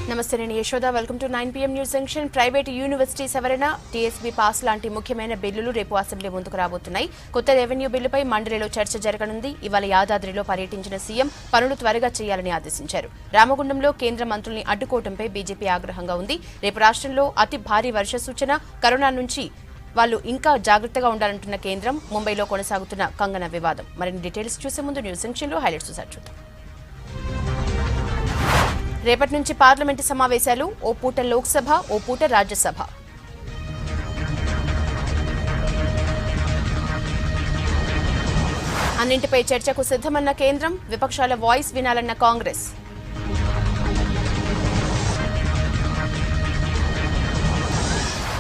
నమస్తే నేను Yashoda welcome to 9 PM news junction. Private university సవరణ, టీఎస్బీ పాస్ లాంటి ముఖ్యమైన బిల్లులు రేపు అసెంబ్లీ ముందుకు రాబోతున్నాయి. కొత్త రెవెన్యూ బిల్లుపై మండలిలో చర్చ జరగనుంది. ఇవాళ యాదాద్రిలో పర్యటించిన సీఎం పనులు త్వరగా చేయాలని ఆదేశించారు. రామగుండంలో కేంద్ర మంత్రుల్ని అడ్డుకోవడంపై బీజేపీ ఆగ్రహంగా ఉంది. రేపు రాష్ట్రంలో అతి భారీ వర్ష సూచన, కరోనా నుంచి వాళ్ళు ఇంకా జాగ్రత్తగా ఉండాలంటున్న కేంద్రం, ముంబైలో కొనసాగుతున్న కంగన వివాదం. మరిన్ని డీటెయిల్స్ చూసే ముందు న్యూస్ జంక్షన్లో హైలైట్స్ చూద్దాం. రేపటి నుంచి పార్లమెంటు సమావేశాలు, ఓ పూట లోక్సభ, ఓ పూట రాజ్యసభ. అన్నింటిపై చర్చకు సిద్ధమన్న కేంద్రం, విపక్షాల వాయిస్ వినాలన్న కాంగ్రెస్.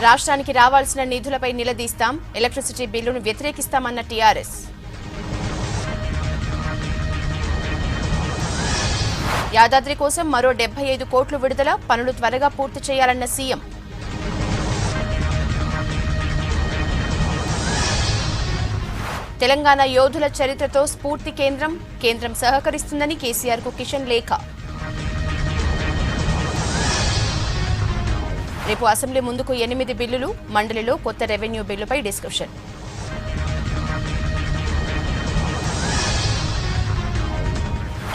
రాష్ట్రానికి రావాల్సిన నిధులపై నిలదీస్తాం, ఎలక్ట్రిసిటీ బిల్లును వ్యతిరేకిస్తామన్న టీఆర్ఎస్. యాదాద్రి కోసం మరో 75 కోట్లు విడుదల, పనులు త్వరగా పూర్తి చేయాలన్న సీఎం. తెలంగాణ యోధుల చరిత్రతో స్ఫూర్తి కేంద్రం, కేంద్రం సహకరిస్తుందని కేసీఆర్కు కిషన్ లేఖ. రేపు అసెంబ్లీ ముందుకు 8 బిల్లులు, మండలిలో కొత్త రెవెన్యూ బిల్లుపై డిస్కషన్.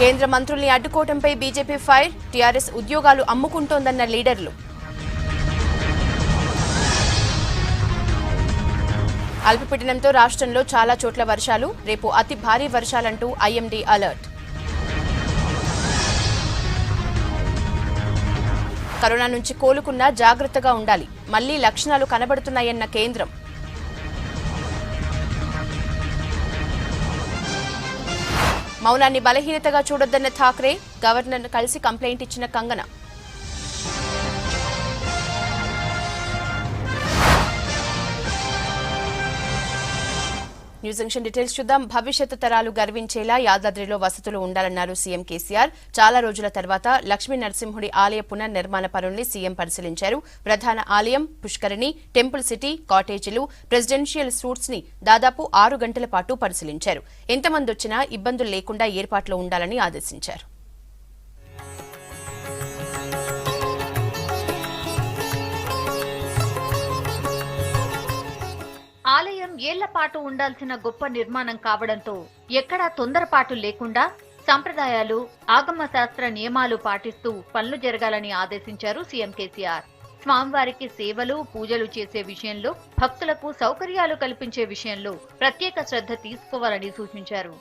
కేంద్ర మంత్రుల్ని అడ్డుకోవడంపై బీజేపీ ఫైర్, టీఆర్ఎస్ ఉద్యోగాలు అమ్ముకుంటోందన్న లీడర్లు. అల్పపీడనంతో రాష్ట్రంలో చాలా చోట్ల వర్షాలు, రేపు అతి భారీ వర్షాలంటూ ఐఎండీ అలర్ట్. కరోనా నుంచి కోలుకున్నా జాగ్రత్తగా ఉండాలి, మళ్లీ లక్షణాలు కనబడుతున్నాయన్న కేంద్రం. మౌనాన్ని బలహీనతగా చూడొద్దన్న ఠాక్రే, గవర్నర్ను కలిసి కంప్లైంట్ ఇచ్చిన కంగన. న్యూస్ జంక్షన్ డీటెయిల్స్ చూద్దాం. భవిష్యత్తు తరాలు గర్వించేలా యాదాద్రిలో వసతులు ఉండాలన్నారు సీఎం కేసీఆర్. చాలా రోజుల తర్వాత లక్ష్మీ నరసింహుడి ఆలయ పునర్నిర్మాణ పనుల్ని సీఎం పరిశీలించారు. ప్రధాన ఆలయం, పుష్కరిణి, టెంపుల్ సిటీ, కాటేజీలు, ప్రెసిడెన్షియల్ సూట్స్ ని దాదాపు 6 గంటల పాటు పరిశీలించారు. ఎంతమంది వచ్చినా ఇబ్బందులు లేకుండా ఏర్పాట్లు ఉండాలని ఆదేశించారు. ఆలయం ఏళ్లపాటు ఉండాల్సిన గొప్ప నిర్మాణం కావడంతో ఎక్కడా తొందరపాటు లేకుండా సంప్రదాయాలు, ఆగమ శాస్త్ర నియమాలు పాటిస్తూ పనులు జరగాలని ఆదేశించారు సీఎం కేసీఆర్. స్వామివారికి సేవలు, పూజలు చేసే విషయంలో, భక్తులకు సౌకర్యాలు కల్పించే విషయంలో ప్రత్యేక శ్రద్ధ తీసుకోవాలని సూచించారు.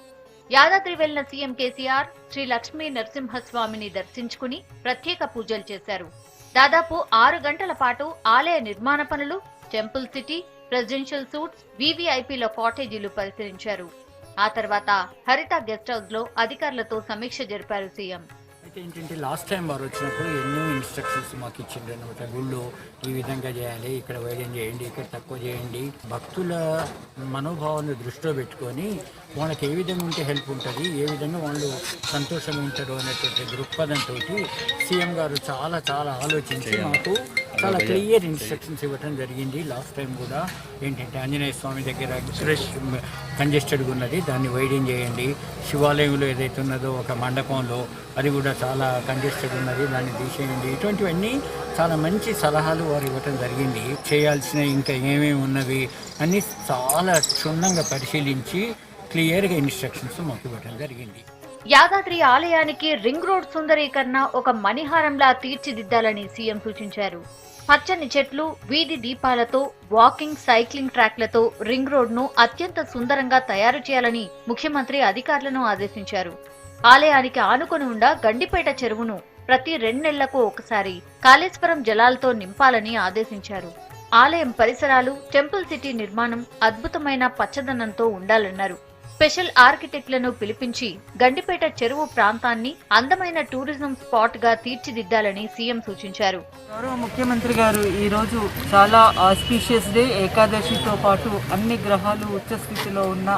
యాదాద్రి వెళ్లిన సీఎం కేసీఆర్ శ్రీ లక్ష్మీ నరసింహస్వామిని దర్శించుకుని ప్రత్యేక పూజలు చేశారు. దాదాపు 6 గంటల పాటు ఆలయ నిర్మాణ పనులు, టెంపుల్ సిటీ, ప్రెసిడెన్షియల్ సూట్స్, వీవీఐపీల కాటేజీలు పరిశీలించారు. ఆ తర్వాత హరిత గెస్ట్ హౌస్ లో అధికారులతో సమీక్ష జరిపారు సీఎం. అయితే ఏంటంటే లాస్ట్ టైం వారు వచ్చినప్పుడు ఎన్నో ఇన్స్ట్రక్షన్స్ మాకు ఇచ్చిండ్రు అనమాట. గుళ్ళు ఈ విధంగా చేయాలి, ఇక్కడ వైద్యం చేయండి, ఇక్కడ తక్కువ చేయండి. భక్తుల మనోభావాన్ని దృష్టిలో పెట్టుకొని వాళ్ళకి ఏ విధంగా ఉంటే హెల్ప్ ఉంటుంది, ఏ విధంగా వాళ్ళు సంతోషంగా ఉంటారు అనేటువంటి దృక్పథంతో సీఎం గారు చాలా ఆలోచించి మాకు చాలా క్లియర్ ఇన్స్ట్రక్షన్స్ ఇవ్వడం జరిగింది. లాస్ట్ టైం కూడా ఏంటంటే ఆంజనేయ స్వామి దగ్గర ఫ్రెష్ కంజెస్టెడ్గా ఉన్నది, దాన్ని వైడింగ్ చేయండి. శివాలయంలో ఏదైతే ఉన్నదో ఒక మండపంలో అది కూడా చాలా కంజెస్టెడ్ ఉన్నది, దాన్ని తీసేయండి. ఇటువంటివన్నీ చాలా మంచి సలహాలు వారు ఇవ్వటం జరిగింది. చేయాల్సిన ఇంకా ఏమేమి ఉన్నవి అన్నీ చాలా క్షుణ్ణంగా పరిశీలించి క్లియర్గా ఇన్స్ట్రక్షన్స్ మాకు ఇవ్వటం జరిగింది. యాదాద్రి ఆలయానికి రింగ్ రోడ్ సుందరీకరణ ఒక మణిహారంలా తీర్చిదిద్దాలని సీఎం సూచించారు. పచ్చని చెట్లు, వీధి దీపాలతో, వాకింగ్, సైక్లింగ్ ట్రాక్లతో రింగ్ రోడ్ ను అత్యంత సుందరంగా తయారు చేయాలని ముఖ్యమంత్రి అధికారులను ఆదేశించారు. ఆలయానికి ఆనుకొని ఉన్న గండిపేట చెరువును ప్రతి 2 నెలలకు ఒకసారి కాళేశ్వరం జలాలతో నింపాలని ఆదేశించారు. ఆలయం పరిసరాలు, టెంపుల్ సిటీ నిర్మాణం అద్భుతమైన పచ్చదనంతో ఉండాలన్నారు. స్పెషల్ ఆర్కిటెక్ట్లను పిలిపించి గండిపేట చెరువు ప్రాంతాన్ని అందమైన టూరిజం స్పాట్ గా తీర్చిదిద్దాలని సీఎం సూచించారు. గౌరవ ముఖ్యమంత్రి గారు ఈ రోజు చాలా ఆస్పీషియస్ డే, ఏకాదశితో పాటు అన్ని గ్రహాలు ఉచ్చస్థితిలో ఉన్న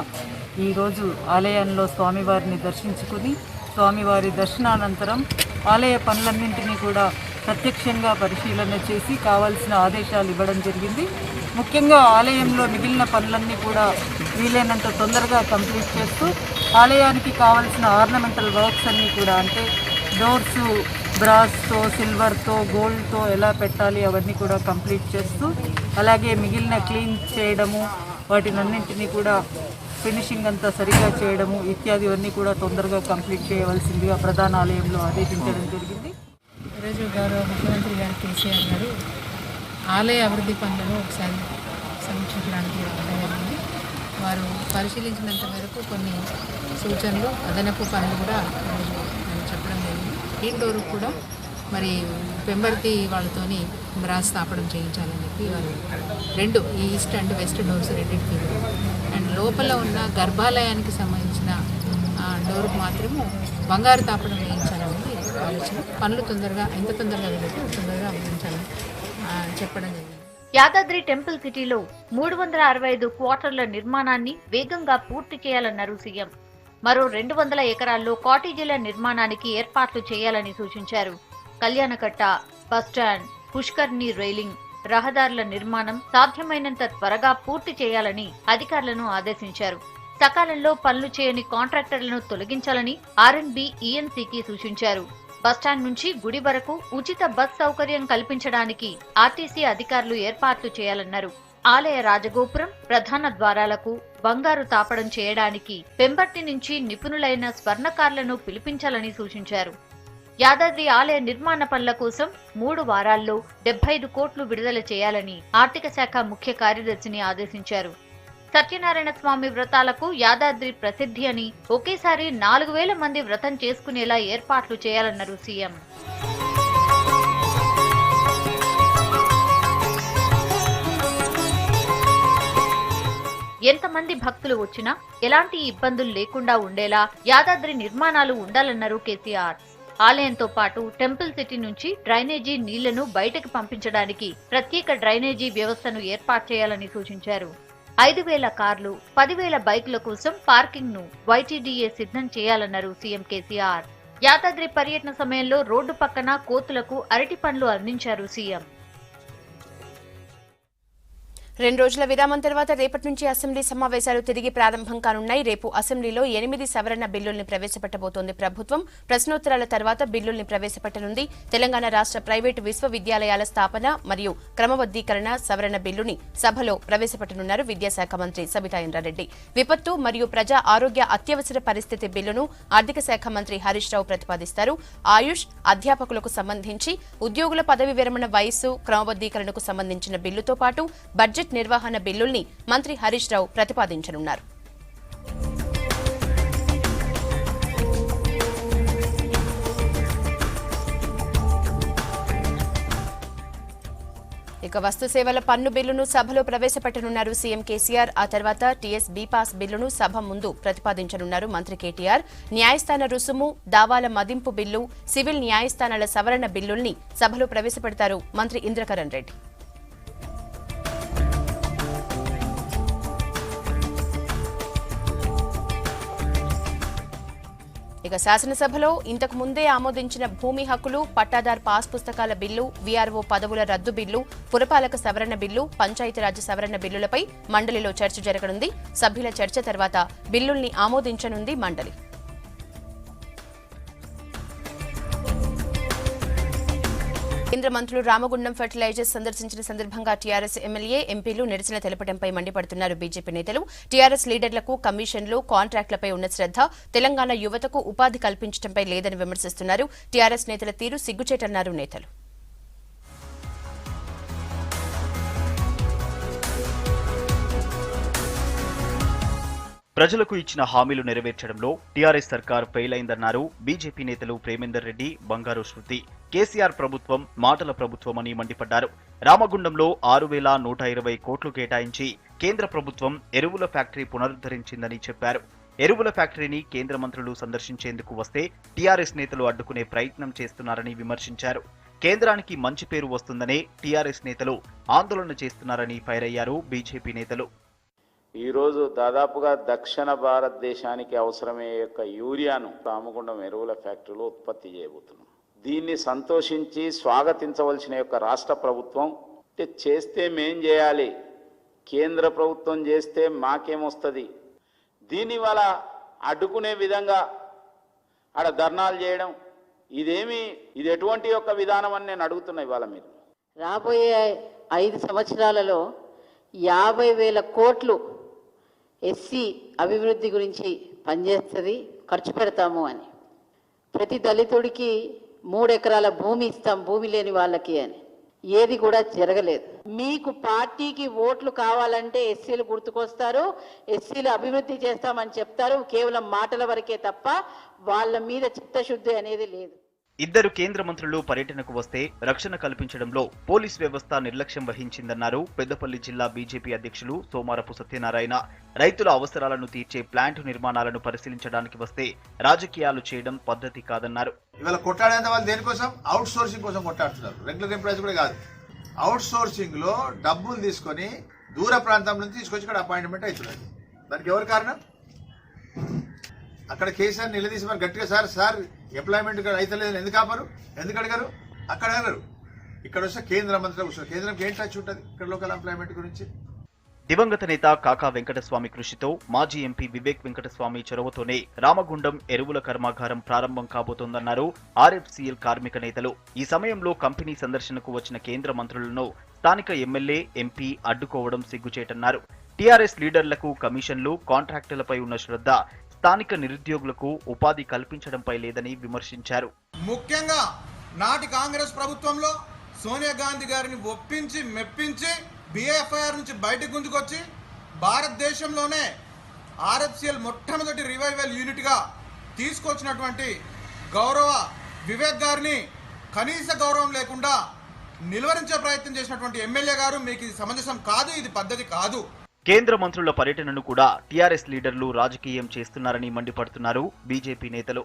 ఈ రోజు ఆలయంలో స్వామివారిని దర్శించుకుని, స్వామివారి దర్శనానంతరం ఆలయ పనులన్నింటినీ కూడా ప్రత్యక్షంగా పరిశీలన చేసి కావాల్సిన ఆదేశాలు ఇవ్వడం జరిగింది. ముఖ్యంగా ఆలయంలో మిగిలిన పనులన్నీ కూడా వీలైనంత తొందరగా కంప్లీట్ చేస్తూ ఆలయానికి కావాల్సిన ఆర్నమెంటల్ వర్క్స్ అన్నీ కూడా అంటే డోర్స్ బ్రాస్తో, సిల్వర్తో, గోల్డ్తో ఎలా పెట్టాలి అవన్నీ కూడా కంప్లీట్ చేస్తూ, అలాగే మిగిలిన క్లీన్ చేయడము, వాటినన్నింటినీ కూడా ఫినిషింగ్ అంతా సరిగా చేయడము ఇత్యాదివన్నీ కూడా తొందరగా కంప్లీట్ చేయవలసిందిగా ప్రధాన ఆలయంలో ఆదేశించడం జరిగింది. ఈరోజు గౌరవ ముఖ్యమంత్రి గారు కేసీఆర్ గారు ఆలయ అభివృద్ధి పనులను ఒకసారి సమీక్షించడానికి రావడం జరిగింది. వారు పరిశీలించినంత మేరకు కొన్ని సూచనలు, అదనపు పనులు కూడా ఈరోజు చెప్పడం జరిగింది. గ్రీన్ డోర్ కూడా మరి పెంబర్తి వాళ్ళతోని బ్రాస్ స్థాపనం చేయించాలని చెప్పి వారు రెండు ఈస్ట్ అండ్ వెస్ట్ డోర్స్ రెండింటికి, అండ్ లోపల ఉన్న గర్భాలయానికి సంబంధించిన డోర్కు మాత్రము బంగారు తాపడం వేయించాలనేది ఆలోచన. పనులు తొందరగా, ఎంత తొందరగా వీలైతే తొందరగా వేయించాలని చెప్పడం జరిగింది. యాదాద్రి టెంపుల్ సిటీలో 365 క్వార్టర్ల నిర్మాణాన్ని వేగంగా పూర్తి చేయాలన్నారు సీఎం. మరో 200 ఎకరాల్లో కాటేజీల నిర్మాణానికి ఏర్పాట్లు చేయాలని సూచించారు. కళ్యాణకట్ట, బస్టాండ్, పుష్కర్ని రైలింగ్, రహదారుల నిర్మాణం సాధ్యమైనంత త్వరగా పూర్తి చేయాలని అధికారులను ఆదేశించారు. సకాలంలో పనులు చేయని కాంట్రాక్టర్లను తొలగించాలని ఆర్ఎండ్బి, ఈఎన్సీకి సూచించారు. బస్టాండ్ నుంచి గుడి వరకు ఉచిత బస్ సౌకర్యం కల్పించడానికి ఆర్టీసీ అధికారులు ఏర్పాట్లు చేయాలన్నారు. ఆలయ రాజగోపురం, ప్రధాన ద్వారాలకు బంగారు తాపడం చేయడానికి పెంబర్తి నుంచి నిపుణులైన స్వర్ణకారులను పిలిపించాలని సూచించారు. యాదాద్రి ఆలయ నిర్మాణ పనుల కోసం 3 వారాల్లో 75 కోట్లు విడుదల చేయాలని ఆర్థిక శాఖ ముఖ్య కార్యదర్శిని ఆదేశించారు. సత్యనారాయణ స్వామి వ్రతాలకు యాదాద్రి ప్రసిద్ధి అని ఒకేసారి 4000 మంది వ్రతం చేసుకునేలా ఏర్పాట్లు చేయాలన్నారు సీఎం. ఎంతమంది భక్తులు వచ్చినా ఎలాంటి ఇబ్బందులు లేకుండా ఉండేలా యాదాద్రి నిర్మాణాలు ఉండాలన్నారు కేసీఆర్. ఆలయంతో పాటు టెంపుల్ సిటీ నుంచి డ్రైనేజీ నీళ్లను బయటకు పంపించడానికి ప్రత్యేక డ్రైనేజీ వ్యవస్థను ఏర్పాటు చేయాలని సూచించారు. 5,000 కార్లు, 10,000 బైకుల కోసం పార్కింగ్ ను YTDA సిద్ధం చేయాలన్నారు సీఎం కేసీఆర్. యాదాద్రి పర్యటన సమయంలో రోడ్డు పక్కన కోతులకు అరటి పండ్లు అందించారు సీఎం. 2 రోజుల విరామం తర్వాత రేపటి నుంచి అసెంబ్లీ సమావేశాలు తిరిగి ప్రారంభం కానున్నాయి. రేపు అసెంబ్లీలో 8 సవరణ బిల్లుల్ని ప్రవేశపెట్టబోతోంది ప్రభుత్వం. ప్రశ్నోత్తరాల తర్వాత బిల్లుల్ని ప్రవేశపెట్టనుంది. తెలంగాణ రాష్ట్ర ప్రైవేటు విశ్వవిద్యాలయాల స్థాపన మరియు క్రమబద్దీకరణ సవరణ బిల్లుని సభలో ప్రవేశపెట్టనున్నారు విద్యాశాఖ మంత్రి సబితా ఇంద్రారెడ్డి. విపత్తు మరియు ప్రజా ఆరోగ్య అత్యవసర పరిస్థితి బిల్లును ఆర్థిక శాఖ మంత్రి హరీష్ రావు ప్రతిపాదిస్తారు. ఆయుష్, అధ్యాపకులకు సంబంధించి ఉద్యోగుల పదవి విరమణ వయస్సు క్రమబద్దీకరణకు సంబంధించిన బిల్లుతో పాటు బడ్జెట్ నిర్వహణ బిల్లుల్ని మంత్రి హరీష్ రావు ప్రతిపాదించనున్నారు. ఇక వస్తు సేవల పన్ను బిల్లును సభలో ప్రవేశపెట్టనున్నారు సీఎం కేసీఆర్. ఆ తర్వాత టీఎస్ బీపాస్ బిల్లును సభ ముందు ప్రతిపాదించనున్నారు మంత్రి కేటీఆర్. న్యాయస్థాన రుసుము, దావాల మదింపు బిల్లు, సివిల్ న్యాయస్థానాల సవరణ బిల్లుల్ని సభలో ప్రవేశపెడతారు మంత్రి ఇంద్రకరణ్ రెడ్డి. ఇక శాసనసభలో ఇంతకు ముందే ఆమోదించిన భూమి హక్కులు, పట్టాదార్ పాస్ పుస్తకాల బిల్లు, వీఆర్ఓ పదవుల రద్దు బిల్లు, పురపాలక సవరణ బిల్లు, పంచాయతీరాజ్ సవరణ బిల్లులపై మండలిలో చర్చ జరగనుంది. సభ్యుల చర్చ తర్వాత బిల్లుల్ని ఆమోదించనుంది మండలి. కేంద్ర మంత్రులు రామగుండం ఫెర్టిలైజర్స్ సందర్శించిన సందర్భంగా టీఆర్ఎస్ ఎమ్మెల్యే, ఎంపీలు నిరసన తెలపడంపై మండిపడుతున్నారు బీజేపీ నేతలు. టీఆర్ఎస్ లీడర్లకు కమిషన్లు, కాంట్రాక్టులపై ఉన్న శ్రద్ధ తెలంగాణ యువతకు ఉపాధి కల్పించడంపై లేదని విమర్శిస్తున్నారు. టీఆర్ఎస్ నేతల తీరు సిగ్గుచేటన్నారు నేతలు. ప్రజలకు ఇచ్చిన హామీలు నెరవేర్చడంలో టీఆర్ఎస్ సర్కార్ ఫెయిల్ అయిందన్నారు బీజేపీ నేతలు ప్రేమేందర్ రెడ్డి, బంగారు శృతి. కేసీఆర్ ప్రభుత్వం మాటల ప్రభుత్వమని మండిపడ్డారు. రామగుండంలో 6,120 కోట్లు కేటాయించి కేంద్ర ప్రభుత్వం ఎరువుల ఫ్యాక్టరీ పునరుద్ధరించిందని చెప్పారు. ఎరువుల ఫ్యాక్టరీని కేంద్ర మంత్రులు సందర్శించేందుకు వస్తే టీఆర్ఎస్ నేతలు అడ్డుకునే ప్రయత్నం చేస్తున్నారని విమర్శించారు. కేంద్రానికి మంచి పేరు వస్తుందనే టీఆర్ఎస్ నేతలు ఆందోళన చేస్తున్నారని ఫైర్ అయ్యారు బీజేపీ నేతలు. ఈరోజు దాదాపుగా దక్షిణ భారతదేశానికి అవసరమయ్యే యొక్క యూరియాను రామగుండం ఎరువుల ఫ్యాక్టరీలో ఉత్పత్తి చేయబోతున్నాం. దీన్ని సంతోషించి స్వాగతించవలసిన యొక్క రాష్ట్ర ప్రభుత్వం చేస్తే మేం చేయాలి, కేంద్ర ప్రభుత్వం చేస్తే మాకేమొస్తుంది, దీని వల్ల అడ్డుకునే విధంగా ఆడ ధర్నాలు చేయడం, ఇది ఎటువంటి యొక్క విధానం అని నేను అడుగుతున్నా ఇవాళ మీరు. రాబోయే 5 సంవత్సరాలలో 50,000 కోట్లు ఎస్సీ అభివృద్ధి గురించి పనిచేస్తుంది, ఖర్చు పెడతాము అని. ప్రతి దళితుడికి 3 ఎకరాల భూమి ఇస్తాం భూమి లేని వాళ్ళకి అని. ఏది కూడా జరగలేదు. మీకు పార్టీకి ఓట్లు కావాలంటే ఎస్సీలు గుర్తుకొస్తారు, ఎస్సీలు అభివృద్ధి చేస్తామని చెప్తారు. కేవలం మాటల వరకే తప్ప వాళ్ళ మీద చిత్తశుద్ధి అనేది లేదు. ఇద్దరు కేంద్ర మంత్రులు పర్యటనకు వస్తే రక్షణ కల్పించడంలో పోలీస్ వ్యవస్థ నిర్లక్ష్యం వహించిందన్నారు పెద్దపల్లి జిల్లా బీజేపీ అధ్యక్షులు సోమారపు సత్యనారాయణ. రైతుల అవసరాలను తీర్చే ప్లాంట్ నిర్మాణాలను పరిశీలించడానికి వస్తే రాజకీయాలు చేయడం పద్ధతి కాదన్నారు. ఇవాళ కొట్టాడేంత వాళ్ళు దేనికోసం? అవుట్ సోర్సింగ్ కోసం కొట్టాడుతున్నారు. రెగ్యులర్ ఎంప్లాయీస్ కూడా కాదు, అవుట్ సోర్సింగ్ లో డబ్బులు తీసుకొని దూర ప్రాంతం నుంచి తీసుకొచ్చి ఇక్కడ అపాయింట్మెంట్ అవుతున్నారు. దానికి ఎవరు కారణం? అక్కడ కేసీఆర్ నిలదీసి మరి గట్టిగా సార్ ఎంప్లాయ్మెంట్ అయితే లేదని ఎందుకు ఆపరు, ఎందుకు అడిగారు? అక్కడ అడగరు. ఇక్కడ వస్తే కేంద్ర మంత్రి కూర్చున్నారు. కేంద్రంకి ఏం టచ్ ఉంటుంది ఇక్కడ లోకల్ ఎంప్లాయ్మెంట్ గురించి? దివంగత నేత కాకా వెంకటస్వామి కృషితో మాజీ ఎంపీ వివేక్ వెంకటస్వామి చొరవతోనే రామగుండం ఎరువుల కర్మాగారం ప్రారంభం కాబోతోందన్నారు ఆర్ఎఫ్సీఎల్ కార్మిక నేతలు. ఈ సమయంలో కంపెనీ సందర్శనకు వచ్చిన కేంద్ర మంత్రులను స్థానిక ఎమ్మెల్యే, ఎంపీ అడ్డుకోవడం సిగ్గుచేటన్నారు. టీఆర్ఎస్ లీడర్లకు కమిషన్లు, కాంట్రాక్టులపై ఉన్న శ్రద్ధ స్థానిక నిరుద్యోగులకు ఉపాధి కల్పించడంపై లేదని విమర్శించారు. ముఖ్యంగా నాటి కాంగ్రెస్ ప్రభుత్వంలో సోనియా గాంధీ గారిని ఒప్పించి మెప్పించి బిఎఫ్ఐఆర్ నుంచి బయటకు గుంజుకొచ్చి భారతదేశంలోనే ఆర్ఎఫ్సిఎల్ మొట్టమొదటి రివైవల్ యూనిట్గా తీసుకొచ్చినటువంటి గౌరవ వివేక్ గారిని కనీస గౌరవం లేకుండా నిలువరించే ప్రయత్నం చేసినటువంటి ఎమ్మెల్యే గారు, మీకు ఇది సమంజసం కాదు, ఇది పద్ధతి కాదు. కేంద్ర మంత్రుల పర్యటనను కూడా టీఆర్ఎస్ లీడర్లు రాజకీయం చేస్తున్నారని మండిపడుతున్నారు బీజేపీ నేతలు.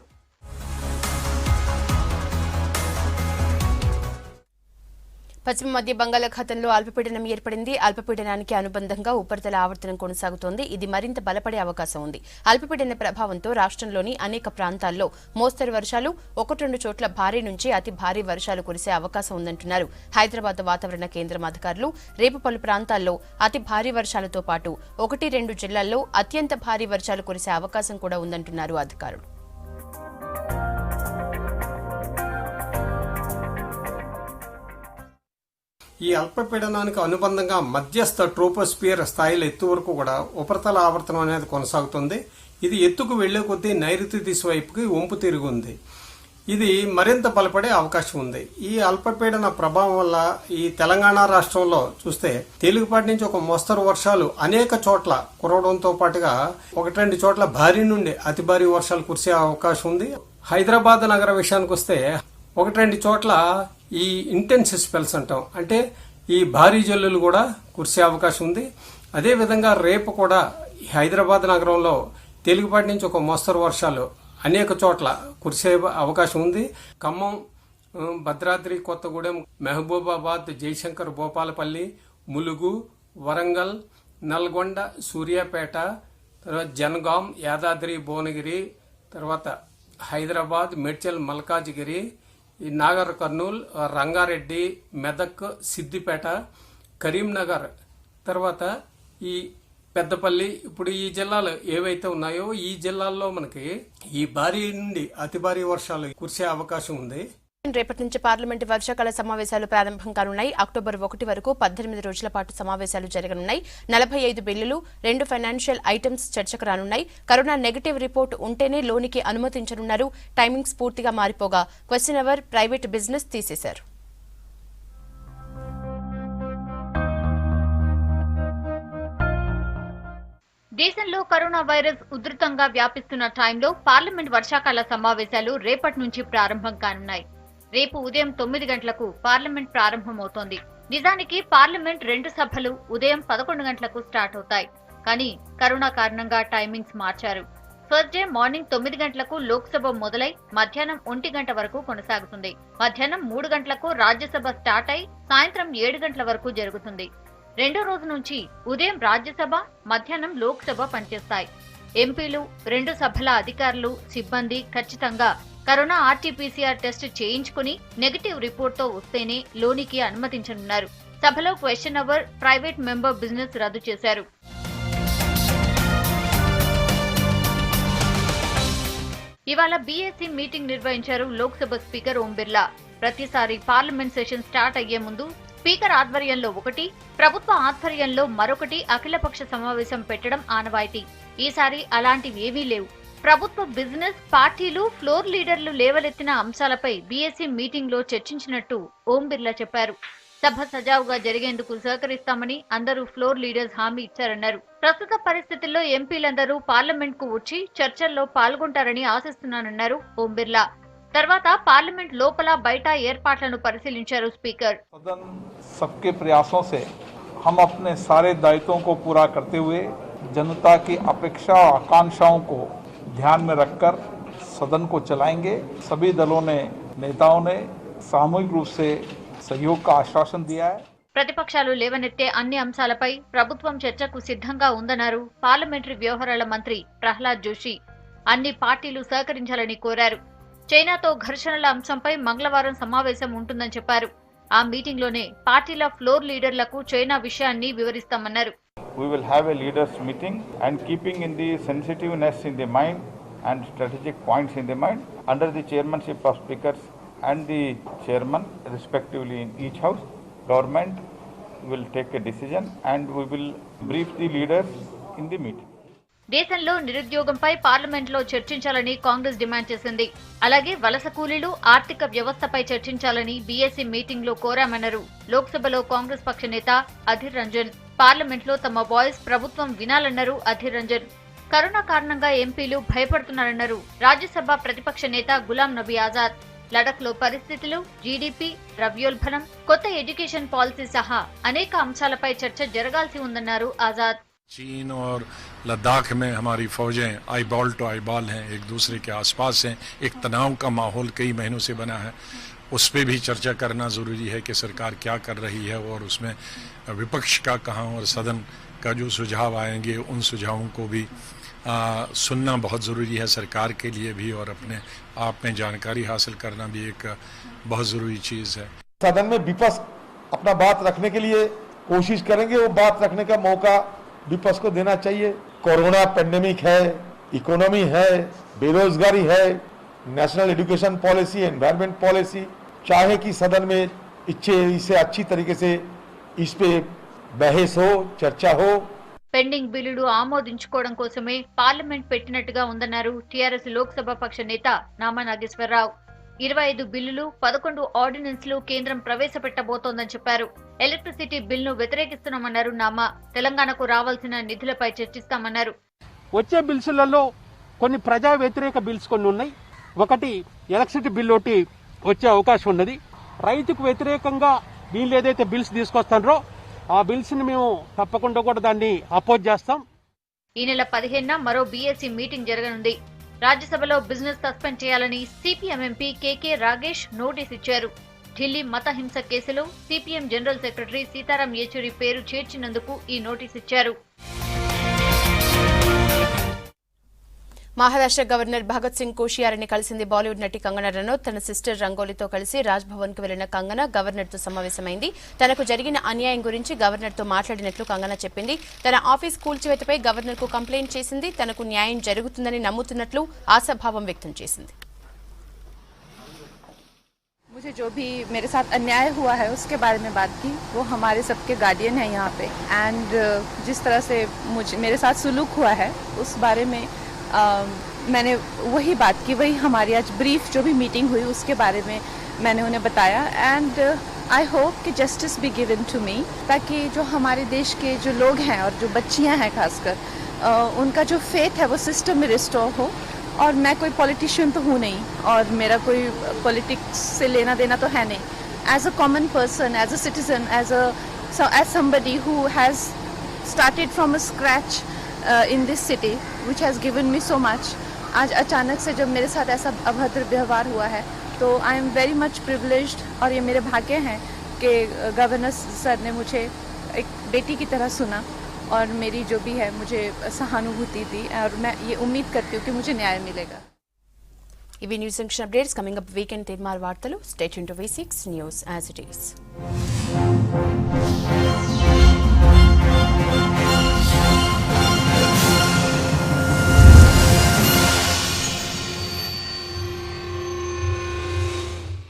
పశ్చిమ మధ్య బంగాళాఖాతంలో అల్పపీడనం ఏర్పడింది. అల్పపీడనానికి అనుబంధంగా ఉపరితల ఆవర్తనం కొనసాగుతోంది. ఇది మరింత బలపడే అవకాశం ఉంది. అల్పపీడన ప్రభావంతో రాష్ట్రంలోని అనేక ప్రాంతాల్లో మోస్తరు వర్షాలు, 1-2 చోట్ల భారీ నుంచి అతి భారీ వర్షాలు కురిసే అవకాశం ఉందంటున్నారు హైదరాబాద్ వాతావరణ కేంద్రం అధికారులు. రేపు పలు ప్రాంతాల్లో అతి భారీ వర్షాలతో పాటు 1-2 జిల్లాల్లో అత్యంత భారీ వర్షాలు కురిసే అవకాశం కూడా ఉందంటున్నారు అధికారులు. ఈ అల్పపీడనానికి అనుబంధంగా మధ్యస్థ ట్రోపోస్పియర్ స్థాయిల ఎత్తు వరకు కూడా ఉపరితల ఆవర్తనం అనేది కొనసాగుతుంది. ఇది ఎత్తుకు వెళ్లే కొద్దీ నైరుతి దిశ వైపుకి వంపు తిరిగి ఉంది. ఇది మరింత బలపడే అవకాశం ఉంది. ఈ అల్పపీడన ప్రభావం వల్ల ఈ తెలంగాణ రాష్ట్రంలో చూస్తే తేలికపాటి నుంచి ఒక మోస్తరు వర్షాలు అనేక చోట్ల కురవడంతో పాటుగా 1-2 చోట్ల భారీ నుండి అతి భారీ వర్షాలు కురిసే అవకాశం ఉంది. హైదరాబాద్ నగర విషయానికి వస్తే 1-2 చోట్ల ఈ ఇంటెన్స్ స్పెల్స్ అంటాం, అంటే ఈ భారీ జల్లులు కూడా కురిసే అవకాశం ఉంది. అదేవిధంగా రేపు కూడా హైదరాబాద్ నగరంలో తేలికపాటి నుంచి ఒక మోస్తరు వర్షాలు అనేక చోట్ల కురిసే అవకాశం ఉంది. ఖమ్మం, భద్రాద్రి కొత్తగూడెం, మహబూబాబాద్, జయశంకర్, భూపాలపల్లి, ములుగు, వరంగల్, నల్గొండ, సూర్యాపేట, తర్వాత జనగాం, యాదాద్రి, భువనగిరి, తర్వాత హైదరాబాద్, మేడ్చల్, మల్కాజిగిరి, ఈ నాగర్ కర్నూల్, రంగారెడ్డి, మెదక్, సిద్దిపేట, కరీంనగర్, తర్వాత ఈ పెద్దపల్లి, ఇప్పుడు ఈ జిల్లాలు ఏవైతే ఉన్నాయో ఈ జిల్లాల్లో మనకి ఈ భారీ నుండి అతి భారీ వర్షాలు కురిసే అవకాశం ఉంది. రేపటి నుంచి పార్లమెంటు వర్షాకాల సమావేశాలు ప్రారంభం కానున్నాయి. అక్టోబర్ 1 వరకు 18 రోజుల పాటు సమావేశాలు జరగనున్నాయి. 45 బిల్లులు, 2 ఫైనాన్షియల్ ఐటమ్స్ చర్చకు రానున్నాయి. కరోనా నెగటివ్ రిపోర్ట్ ఉంటేనే లోనికి అనుమతించనున్నారు. టైమింగ్స్ పూర్తిగా మారిపోగా క్వశ్చన్ అవర్, ప్రైవేట్ బిజినెస్ తీసేశారు. దేశంలో కరోనా వైరస్ ఉధృతంగా వ్యాపిస్తున్న టైంలో పార్లమెంట్ వర్షాకాల సమావేశాలు రేపటి నుంచి ప్రారంభం కానున్నాయి. రేపు ఉదయం 9 గంటలకు పార్లమెంట్ ప్రారంభమవుతోంది. నిజానికి పార్లమెంట్ 2 సభలు ఉదయం 11 గంటలకు స్టార్ట్ అవుతాయి. కానీ కరోనా కారణంగా టైమింగ్స్ మార్చారు. ఫస్ట్ డే మార్నింగ్ 9 గంటలకు లోక్సభ మొదలై మధ్యాహ్నం 1 గంట వరకు కొనసాగుతుంది. మధ్యాహ్నం 3 గంటలకు రాజ్యసభ స్టార్ట్ అయి సాయంత్రం 7 గంటల వరకు జరుగుతుంది. రెండో రోజు నుంచి ఉదయం రాజ్యసభ, మధ్యాహ్నం లోక్సభ పనిచేస్తాయి. ఎంపీలు, 2 సభల అధికారులు, సిబ్బంది ఖచ్చితంగా కరోనా ఆర్టీపీసీఆర్ టెస్ట్ చేయించుకుని నెగటివ్ రిపోర్ట్తో వస్తేనే లోనికి అనుమతించనున్నారు. సభలో question hour, private member business రద్దు చేశారు. ఇవాళ బీఎస్సీ మీటింగ్ నిర్వహించారు లోక్సభ స్పీకర్ ఓం బిర్లా. ప్రతిసారి పార్లమెంట్ సెషన్ స్టార్ట్ అయ్యే ముందు స్పీకర్ ఆధ్వర్యంలో ఒకటి, ప్రభుత్వ ఆధ్వర్యంలో మరొకటి అఖిలపక్ష సమావేశం పెట్టడం ఆనవాయితీ. ఈసారి అలాంటివేవీ లేవు. ప్రభుత్వ బిజినెస్, పార్టీలు, ఫ్లోర్ లీడర్లు లేవలెత్తిన అంశాలపై బీఎస్సీ మీటింగ్ లో చర్చించినట్టు ఓం బిర్లా చెప్పారు. సభ సజావుగా జరిగేందుకు సహకరిస్తామని అందరూ ఫ్లోర్ లీడర్స్ హామీ ఇచ్చారన్నారు. ప్రస్తుత పరిస్థితుల్లో ఎంపీలందరూ పార్లమెంట్ కు వచ్చి చర్చల్లో పాల్గొంటారని ఆశిస్తున్నానన్నారు ఓం బిర్లా. తర్వాత పార్లమెంట్ లోపల బయట ఏర్పాట్లను పరిశీలించారు స్పీకర్. सदन सबके प्रयासों से हम अपने सारे दायित्वों को पूरा करते हुए जनता की अपेक्षा और आकांक्षाओं को ध्यान में रखकर सदन को चलाएंगे। सभी दलों ने, नेताओं ने सामूहिक रूप से सहयोग का आश्वासन दिया है. ప్రతిపక్షాలు లేవనెత్తే అన్ని అంశాలపై ప్రభుత్వం చర్చకు సిద్ధంగా ఉందన్నారు పార్లమెంటరీ వ్యవహారాల మంత్రి ప్రహ్లాద్ జోషి. అన్ని పార్టీలు సహకరించాలని కోరారు. చైనాతో ఘర్షణల అంశంపై మంగళవారం సమావేశం ఉంటుందని చెప్పారు. ఆ మీటింగ్ లోనే పార్టీల ఫ్లోర్ లీడర్లకు చైనా విషయాన్ని వివరిస్తామన్నారు. We will have a leaders meeting and keeping in the sensitiveness in the mind and strategic points in the mind under the chairmanship of speakers and the chairman respectively in each house, government will take a decision and we will brief the leaders in the meeting. దేశంలో నిరుద్యోగంపై పార్లమెంట్లో చర్చించాలని Congress demand చేసింది. అలాగే వలస కూలీలు, ఆర్థిక వ్యవస్థపై చర్చించాలని బీఎస్సీ మీటింగ్ లో కోరామన్నారు లోక్సభలో కాంగ్రెస్ పక్ష నేత అధీర్ రంజన్. పార్లమెంట్లో తమ వాయిస్ ప్రభుత్వం వినాలన్నారు అధీర్ రంజన్. కరోనా కారణంగా ఎంపీలు భయపడుతున్నారన్నారు రాజ్యసభ ప్రతిపక్ష నేత గులాం నబీ ఆజాద్. లడఖ్ లో పరిస్థితులు, జీడీపీ, ద్రవ్యోల్బణం, కొత్త ఎడ్యుకేషన్ పాలసీ సహా అనేక అంశాలపై చర్చ జరగాల్సి ఉందన్నారు ఆజాద్. चीन और लद्दाख में हमारी फौजें आईबॉल टू आईबॉल हैं, एक दूसरे के आसपास हैं, एक तनाव का माहौल कई महीनों से बना है. उस पर भी चर्चा करना ज़रूरी है कि सरकार क्या कर रही है और उसमें विपक्ष का कहाँ और सदन का जो सुझाव आएंगे उन सुझावों को भी सुनना बहुत ज़रूरी है सरकार के लिए भी, और अपने आप में जानकारी हासिल करना भी एक बहुत ज़रूरी चीज़ है. सदन में विपक्ष अपना बात रखने के लिए कोशिश करेंगे, वो बात रखने का मौका विपक्ष को देना चाहिए. कोरोना पेंडेमिक है, इकोनॉमी है, बेरोजगारी है, national education policy, environment policy, चाहे कि सदन में इसे अच्छी तरीके से इस पे बहस हो, चर्चा हो. పెండింగ్ బిల్లులు ఆమోదించుకోవడం కోసమే పార్లమెంట్ పెట్టినట్టుగా ఉందన్నారు టీఆర్ఎస్ లోక్సభ పక్ష నేత నామా నాగేశ్వరరావు. 25 బిల్లులు, 11 ఆర్డినెన్స్లు కేంద్రం ప్రవేశపెట్టబోతోందని చెప్పారు. ఎలక్ట్రిసిటీ బిల్లును వ్యతిరేకిస్తున్నామన్నారు నామా. తెలంగాణకు రావాల్సిన నిధులపై చర్చిస్తామన్నారు. వచ్చే బిల్స్లలో కొన్ని ప్రజా వ్యతిరేక బిల్స్ కొన్ని ఉన్నాయి. ఒకటి ఎలక్ట్రిసిటీ బిల్ ఒకటి వచ్చే అవకాశం ఉన్నది. రైతుకు వ్యతిరేకంగా వీళ్ళు ఏదైతే బిల్స్ తీసుకొస్తారో ఆ బిల్స్ ని మేము తప్పకుండా కూడా దాన్ని అపోజ్ చేస్తాం. ఈ నెల 15న మరో బీఎస్సీ మీటింగ్ జరగనుంది. రాజ్యసభలో బిజినెస్ సస్పెండ్ చేయాలని సిపిఎం ఎంపీ కేకే రాగేష్ నోటీస్ ఇచ్చారు. ఢిల్లీ మత హింస కేసులో CPM general secretary Sitaram Yechury పేరు చేర్చినందుకు ఈ నోటీస్ ఇచ్చారు. మహారాష్ట్ర గవర్నర్ భగత్ సింగ్ కోషియారిని కలిసింది బాలీవుడ్ నటి కంగనా రనౌత్. తన సిస్టర్ రంగోలీతో కలిసి రాజ్ భవన్ కు వెళ్లిన కంగనా గవర్నర్ తో సమావేశమైంది. తనకు జరిగిన అన్యాయం గురించి గవర్నర్ తో మాట్లాడినట్లు కంగనా చెప్పింది. తన ఆఫీస్ కూల్చివేతపై గవర్నర్ కు కంప్లైంట్ చేసింది. తనకు న్యాయం జరుగుతుందని నమ్ముతున్నట్లు ఆశాభావం వ్యక్తం చేసింది. मुझे जो भी मेरे साथ अन्याय हुआ है उसके बारे में बात की. वो हमारे सबके गार्डियन है यहाँ पे, एंड जिस तरह से मेरे साथ सुलूक हुआ है उस बारे में मैंने वही बात की. वही हमारी आज ब्रीफ जो भी मीटिंग हुई उसके बारे में मैंने उन्हें बताया. एंड आई होप कि justice be given to me, ताकि जो हमारे देश के जो लोग हैं और जो बच्चियाँ हैं खासकर उनका जो फेथ है वो सिस्टम में रिस्टोर हो. और मैं कोई पॉलिटिशियन तो हूँ नहीं और मेरा कोई पॉलिटिक्स से लेना देना तो है नहीं. As a common person, as a citizen, as somebody who has started from a scratch in this city which has given me so much, आज अचानक से जब मेरे साथ ऐसा अभद्र व्यवहार हुआ है तो I am very much privileged. और ये मेरे भाग्य हैं कि गवर्नर सर ने मुझे एक बेटी की तरह सुना और मेरी जो भी है मुझे सहानुभूति दी, और मैं ये उम्मीद करती हूँ कि मुझे न्याय मिलेगा. ఇవి news junction updates. Coming up weekend Teenmaar వార్తలు. Stay tune to V6 news as it is.